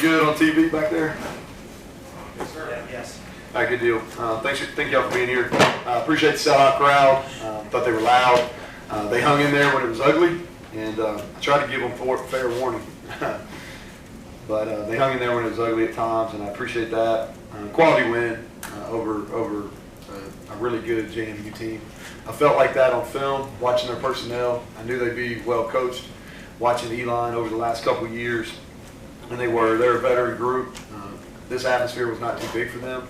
looking good on TV back there? Yes, sir. Yes. All right, good deal. Thank y'all for being here. Appreciate the sellout crowd. Thought they were loud. They hung in there when it was ugly, and I tried to give them fair warning. But they hung in there when it was ugly at times, and I appreciate that. Quality win over a really good JMU team. I felt like that on film, watching their personnel. I knew they'd be well coached, watching E-line over the last couple of years, and they were. They're a veteran group. This atmosphere was not too big for them.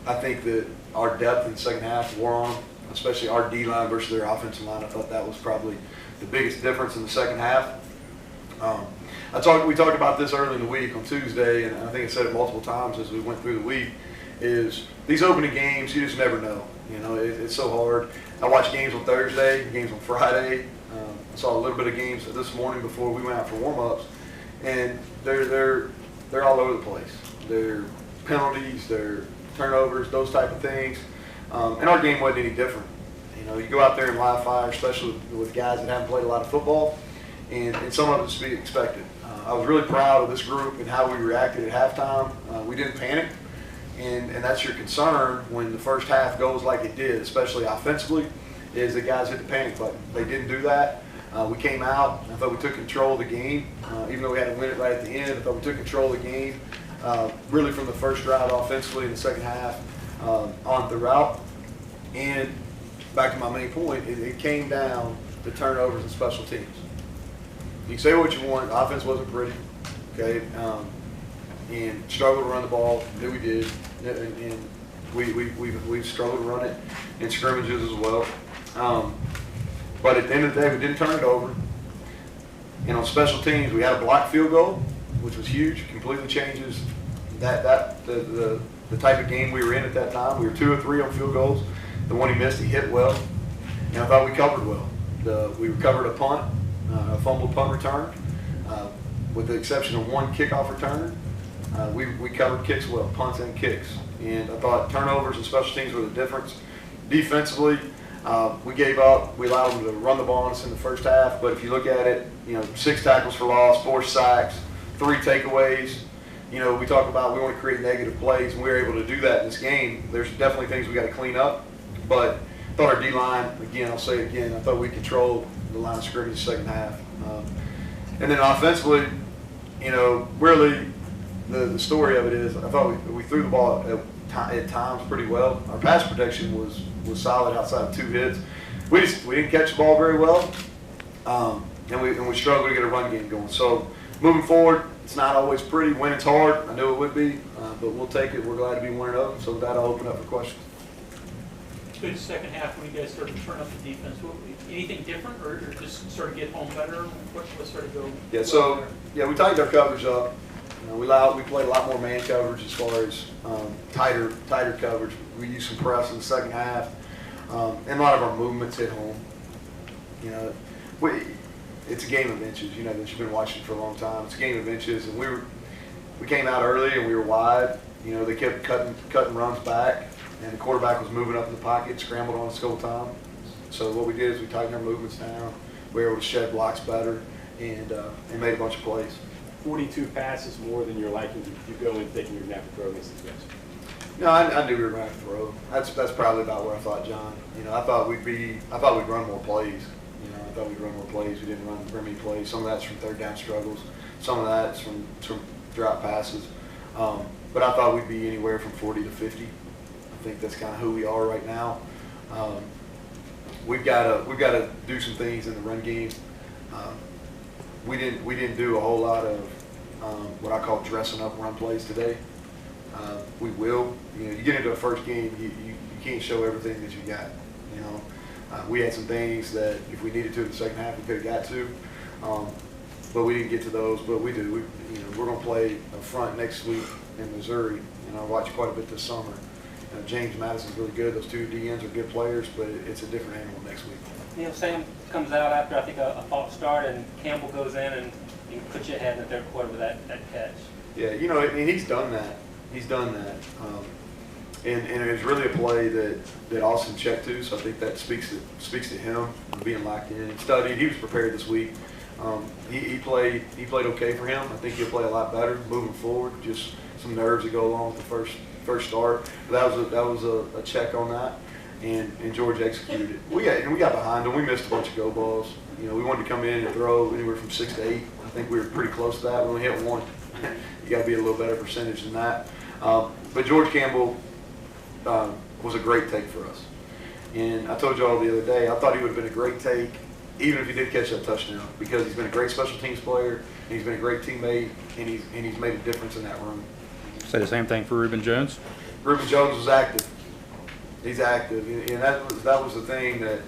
I think that our depth in the second half wore on, especially our D-line versus their offensive line. I thought that was probably the biggest difference in the second half. We talked about this early in the week on Tuesday, and I think I said it multiple times as we went through the week, is these opening games, you just never know. You know, it's so hard. I watched games on Thursday, games on Friday. I saw a little bit of games this morning before we went out for warm-ups, and they're all over the place. They're penalties, they're turnovers, those type of things. And our game wasn't any different. You know, you go out there in live fire, especially with guys that haven't played a lot of football, and some of it's to be expected. I was really proud of this group and how we reacted at halftime. We didn't panic, and that's your concern when the first half goes like it did, especially offensively, is the guys hit the panic button. They didn't do that. We came out. I thought we took control of the game, even though we had to win it right at the end. I thought we took control of the game, really from the first drive offensively in the second half on throughout. And back to my main point, it came down to turnovers and special teams. You can say what you want. Offense wasn't pretty, okay, and struggled to run the ball. Knew we did, and we've struggled to run it in scrimmages as well. But at the end of the day, we didn't turn it over. And on special teams, we had a blocked field goal, which was huge. Completely changes the type of game we were in at that time. We were 2 of 3 on field goals. The one he missed, he hit well, and I thought we covered well. We recovered a punt, a fumbled punt return, with the exception of one kickoff return. We covered kicks well, punts and kicks. And I thought turnovers and special teams were the difference. Defensively, we gave up. We allowed them to run the ball on us in the first half. But if you look at it, 6 tackles for loss, 4 sacks, 3 takeaways. We talk about we want to create negative plays, and we were able to do that in this game. There's definitely things we got to clean up. But I thought our D-line, again, I'll say it again, I thought we controlled the line of scrimmage in the second half. And then offensively, really the story of it is I thought we threw the ball at times pretty well. Our pass protection was solid outside of 2 hits. We didn't catch the ball very well, and we struggled to get a run game going. So moving forward, it's not always pretty. Winning's hard. I knew it would be, but we'll take it. We're glad to be one of them. So with that, I'll open up for questions. Good second half when you guys started to turn up the defense. Anything different, or just sort of get home better? What sort of go? Yeah. So we tightened our coverage up. We played a lot more man coverage as far as tighter coverage. We used some press in the second half, and a lot of our movements hit home. It's a game of inches. That you've been watching for a long time. It's a game of inches, and we came out early and we were wide. They kept cutting runs back, and the quarterback was moving up in the pocket, scrambled on us the whole time. So what we did is we tightened our movements down. We were able to shed blocks better, and made a bunch of plays. 42 passes more than you're liking. You go in thinking you're going to have to throw this against. No, I knew we were going to have to throw. That's probably about where I thought, John. I thought we'd run more plays. I thought we'd run more plays. We didn't run very many plays. Some of that's from third down struggles. Some of that's from drop passes. But I thought we'd be anywhere from 40 to 50. I think that's kind of who we are right now. We've got to do some things in the run game. We didn't do a whole lot of what I call dressing up run plays today. We will. You get into a first game, you can't show everything that you got. We had some things that if we needed to in the second half, we could have got to, but we didn't get to those. But we do. We're going to play a front next week in Missouri, and I watched quite a bit this summer. James Madison's really good. Those 2 DNs are good players, but it's a different animal next week. Neal, Sam comes out after I think a false start, and Campbell goes in and puts you ahead in the third quarter with that catch. Yeah, he's done that. He's done that. And it was really a play that Austin checked to, so I think that speaks to him being locked in and studied. He was prepared this week. He played okay for him. I think he'll play a lot better moving forward. Just some nerves that go along with the first start. But that was a check on that, and George executed it. We got behind him. We missed a bunch of go balls. You know, we wanted to come in and throw anywhere from 6 to 8. I think we were pretty close to that. We only hit one. You got to be a little better percentage than that. But George Campbell was a great take for us. And I told you all the other day, I thought he would have been a great take, even if he did catch that touchdown, because he's been a great special teams player, and he's been a great teammate, and he's made a difference in that room. Say the same thing for Reuben Jones. Reuben Jones was active. He's active, and that was the thing that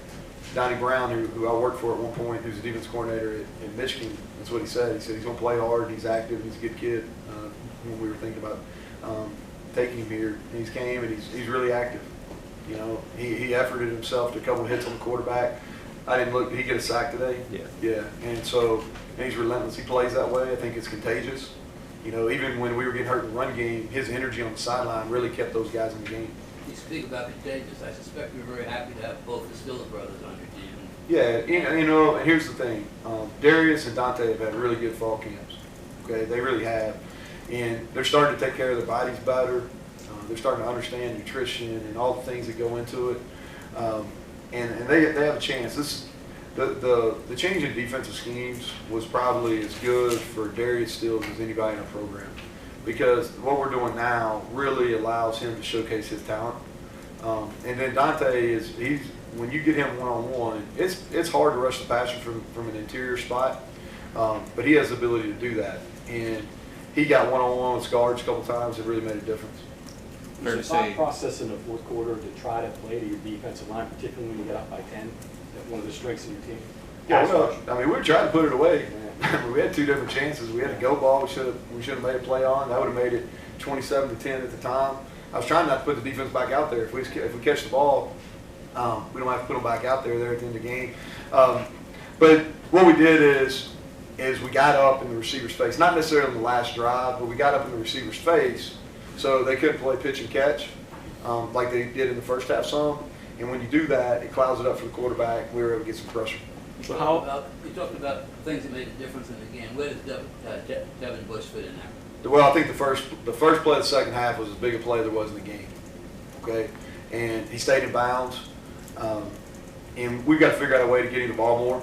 Donnie Brown, who I worked for at one point, who's a defense coordinator in Michigan, that's what he said. He said he's going to play hard, he's active, he's a good kid. When we were thinking about taking him here, and he's came and he's really active. You know, he efforted himself to a couple of hits on the quarterback. I didn't look. Did he get a sack today? Yeah. Yeah, and he's relentless. He plays that way. I think it's contagious. You know, even when we were getting hurt in the run game, his energy on the sideline really kept those guys in the game. You speak about contagious. I suspect you're very happy to have both the Stiller brothers on your team. Yeah, you know, and here's the thing. Darius and Dante have had really good fall camps. Okay, they really have. And they're starting to take care of their bodies better. They're starting to understand nutrition and all the things that go into it. And they have a chance. The change in defensive schemes was probably as good for Darius Stills as anybody in our program, because what we're doing now really allows him to showcase his talent. And then Dante when you get him one-on-one, it's hard to rush the passer from an interior spot, but he has the ability to do that. And he got one-on-one with guards a couple times and really made a difference. Is your thought process in the fourth quarter to try to play to your defensive line, particularly when you get up by 10, that one of the strengths of your team? Yeah, well, I mean, we were trying to put it away. Yeah. We had two different chances. We had a go ball we should have made a play on. That would have made it 27-10 at the time. I was trying not to put the defense back out there. If we catch the ball, we don't have to put them back out there at the end of the game. But what we did is we got up in the receiver's face, not necessarily in the last drive, but we got up in the receiver's face so they couldn't play pitch and catch like they did in the first half some. And when you do that, it clouds it up for the quarterback. We were able to get some pressure. You talked about things that made a difference in the game. Where does Devin Bush fit in there? Well, I think the first play of the second half was as big a play there was in the game. Okay, and he stayed in bounds, and we've got to figure out a way to get him the ball more.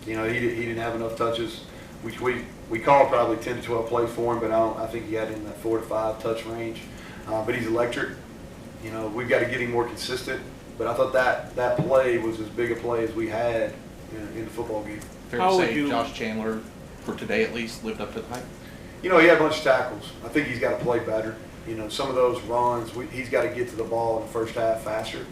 You know, he didn't have enough touches. We called probably 10 to 12 plays for him, but I think he had in that 4 to 5 touch range. But he's electric. You know, we've got to get him more consistent. But I thought that play was as big a play as we had in the football game. Fair to say Josh Chandler, for today at least, lived up to the hype? You know, he had a bunch of tackles. I think he's got to play better. You know, some of those runs, he's got to get to the ball in the first half faster.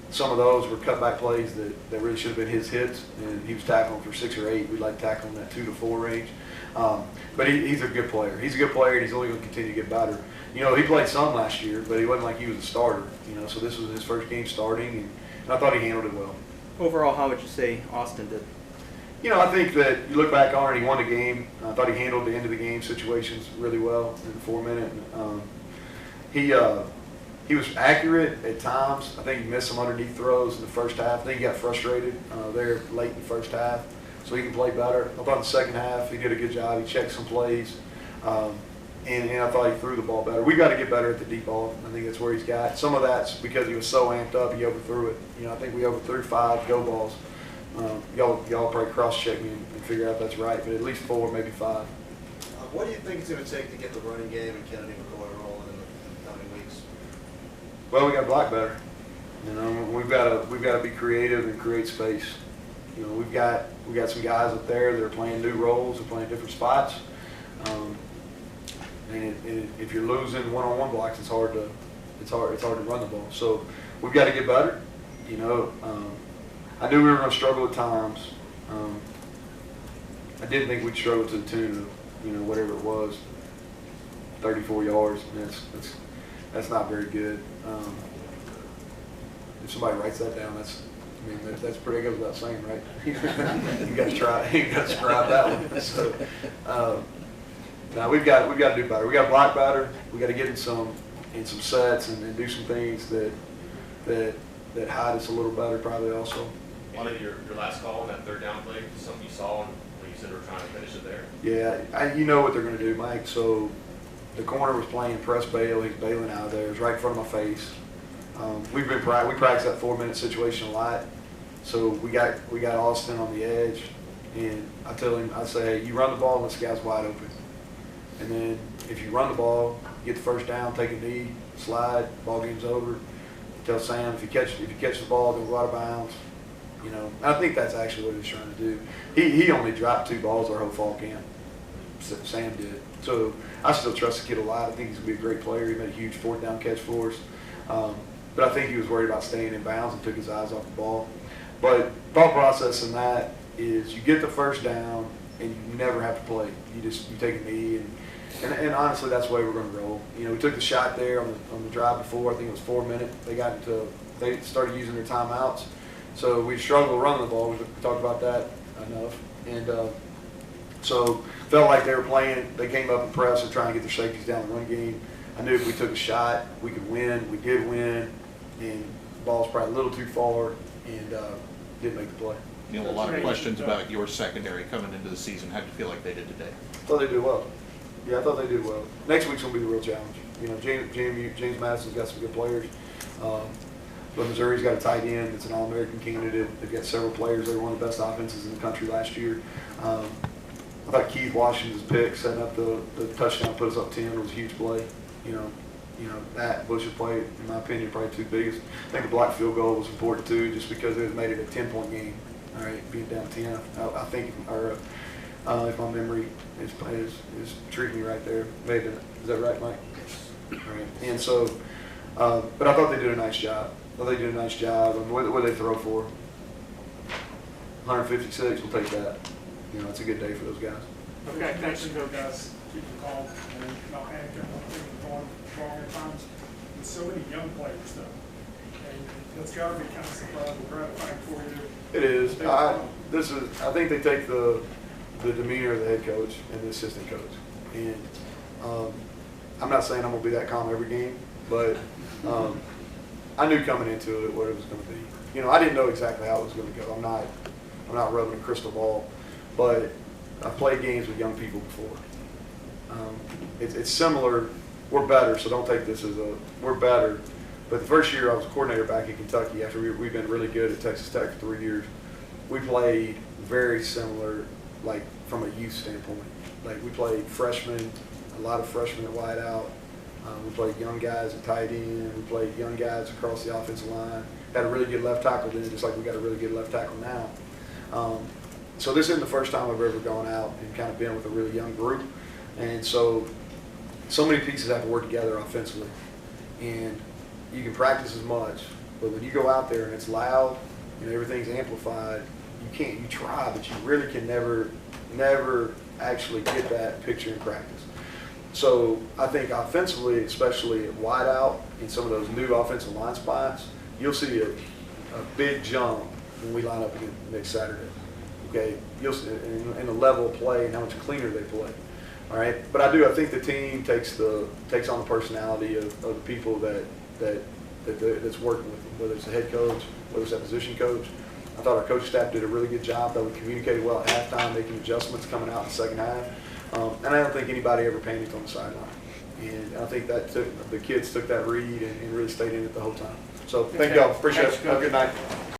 Some of those were cutback plays that really should have been his hits, and he was tackling for 6 or 8. We like tackling that 2 to 4 range. But he's a good player. He's a good player, and he's only going to continue to get better. You know, he played some last year, but he wasn't like he was a starter. You know, so this was his first game starting, and I thought he handled it well. Overall, how would you say Austin did? You know, I think that you look back on it, he won the game. I thought he handled the end of the game situations really well in the 4-minute. He was accurate at times. I think he missed some underneath throws in the first half. I think he got frustrated there late in the first half, so he can play better. I thought in the second half he did a good job. He checked some plays, and I thought he threw the ball better. We got to get better at the deep ball. I think that's where he's got. Some of that's because he was so amped up, he overthrew it. You know, I think we overthrew 5 go balls. Y'all probably cross-check me and figure out if that's right, but at least 4, maybe 5. What do you think it's going to take to get the running game and Kennedy McCoy rolling in the coming weeks? Well, we got to block better. You know, we've got to be creative and create space. You know, we got some guys up there that are playing new roles and playing different spots. And if you're losing one-on-one blocks, it's hard to run the ball. So we've got to get better. You know, I knew we were going to struggle at times. I didn't think we'd struggle to the tune of, you know, whatever it was, 34 yards. And that's not very good. If somebody writes that down, that's pretty good without saying, right? You got to try. You got to scribe that one. So now we've got to do better. We got to block better. We got to get in some sets and do some things that hide us a little better, probably also. On your last call on that third down play, something you saw when you said we're trying to finish it there? Yeah, you know what they're going to do, Mike. So the corner was playing press bail. He's bailing out of there. It was right in front of my face. We practice that 4-minute situation a lot. So we got Austin on the edge, and I tell him, I say, hey, you run the ball and this guy's wide open. And then if you run the ball, get the first down, take a knee, slide, ball game's over. Tell Sam if you catch the ball, don't go out of bounds. You know, I think that's actually what he was trying to do. He only dropped 2 balls our whole fall camp. Sam did. So I still trust the kid a lot. I think he's gonna be a great player. He made a huge 4th down catch for us. But I think he was worried about staying in bounds and took his eyes off the ball. But thought process in that is you get the first down and you never have to play. You take a knee and honestly that's the way we're going to roll. You know, we took the shot there on the drive before. I think it was 4 minutes. They started using their timeouts. So we struggled running the ball. We talked about that enough. And so felt like they were playing. They came up and pressed and trying to get their safeties down the run game. I knew if we took a shot, we could win. We did win. And the ball was probably a little too far and didn't make the play. Neal, a lot of questions about your secondary coming into the season. How do you feel like they did today? I thought they did well. Yeah, I thought they did well. Next week's going to be the real challenge. You know, James Madison's got some good players. But Missouri's got a tight end that's an All-American candidate. They've got several players. They were one of the best offenses in the country last year. I thought Keith Washington's pick, setting up the touchdown, put us up 10, was a huge play. You know that Bush's play, in my opinion, probably 2 biggest. I think the block field goal was important too, just because it made it a 10-point game. All right, being down 10, I think, if my memory is treating me right there, maybe. Is that right, Mike? All right. And so, but I thought they did a nice job. And what did they throw for? 156. We'll take that. You know, it's a good day for those guys. Okay, thanks. Guys, keep them calm and not panicking. I don't think we're going wrong at times. And so many young players, though. And that's got to be kind of surprising, gratifying for you. It is. I think they take the demeanor of the head coach and the assistant coach. And I'm not saying I'm going to be that calm every game, but I knew coming into it what it was going to be. You know, I didn't know exactly how it was going to go. I'm not rubbing a crystal ball, but I've played games with young people before. It's similar. We're better, so don't take this as we're better. But the first year I was a coordinator back in Kentucky, after we've been really good at Texas Tech for 3 years, we played very similar, like from a youth standpoint. Like we played freshmen, a lot of freshmen at wide out. We played young guys at tight end. We played young guys across the offensive line. Had a really good left tackle then, just like we got a really good left tackle now. So this isn't the first time I've ever gone out and kind of been with a really young group. And so many pieces have to work together offensively. And you can practice as much, but when you go out there and it's loud and everything's amplified, you try, but you really can never actually get that picture in practice. So I think offensively, especially at wide out in some of those new offensive line spots, you'll see a big jump when we line up again next Saturday. Okay, you'll see in the level of play and how much cleaner they play. All right, but I think the team takes on the personality of the people that's working with them, whether it's the head coach, whether it's that position coach. I thought our coaching staff did a really good job. That we communicated well at halftime, making adjustments coming out in the second half. And I don't think anybody ever panicked on the sideline. And I think the kids took that read and really stayed in it the whole time. So thank y'all. Appreciate it. Have a good night.